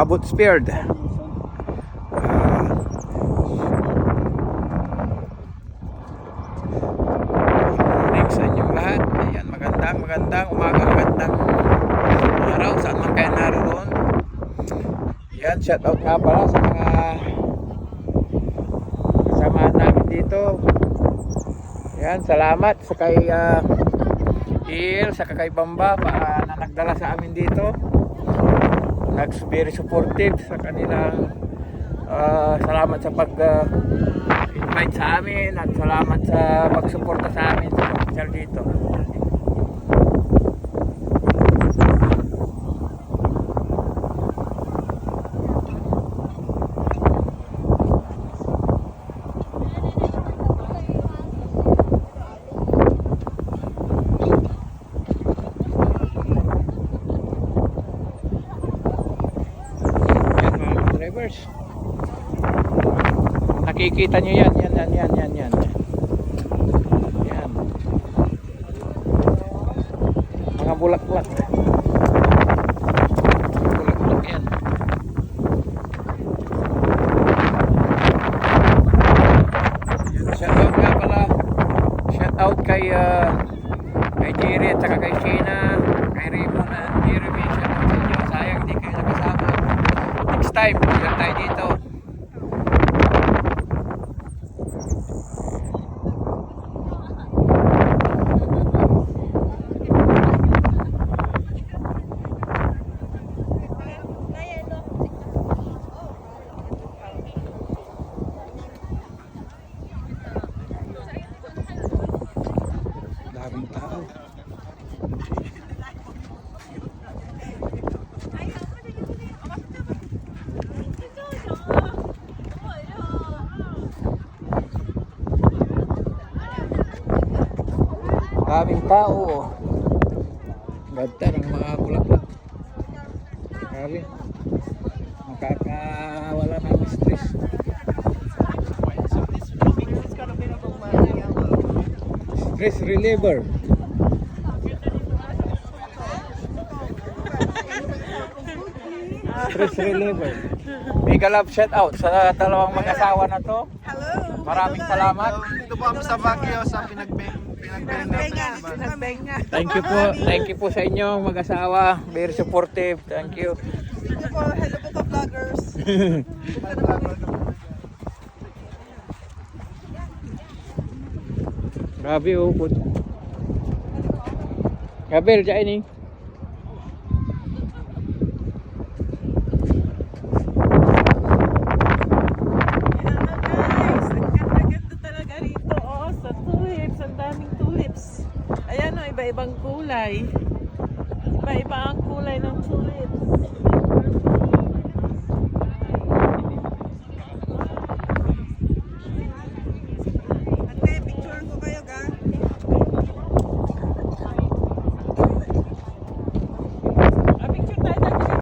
Abbotsford. Morning sa inyong lahat. Ayan, magandang umaga, magandang araw saan man kayo naroon. Yan, shout out nga pala sa mga kasamahan namin dito. Yan, salamat sa kay Il, sa kay Bamba na nagdala sa amin dito. Very supportive sa kanilang salamat sa pag-invite sa amin at salamat sa pagsuporta sa amin sa pag-official dito. Nakikita nyo yan. Yan. Mga bulak-bulak yan. Shout out nga pala. Shout out kay Jerry at saka kay Sheena, kay Raymond at Jeremy. Shout out sa inyo. Sayang hindi kayo nakasama. Next time, bilang tayo dito. Daming tao. Daming tao. Ganda ng mga bulaklak. Grabe. Makakawala ng stress. Stress reliever. Stress reliever. Mega love shout out sa dalawang mag-asawa na to. Maraming salamat. Dito po kami sa Baguio sa pinagbenga. Thank you po sa inyo mag-asawa. Very supportive. Thank you. Hello po ka-vloggers. Grabe oh. Gabel dyan eh. Iba-ibang kulay. Iba-iba ang kulay ng tulips.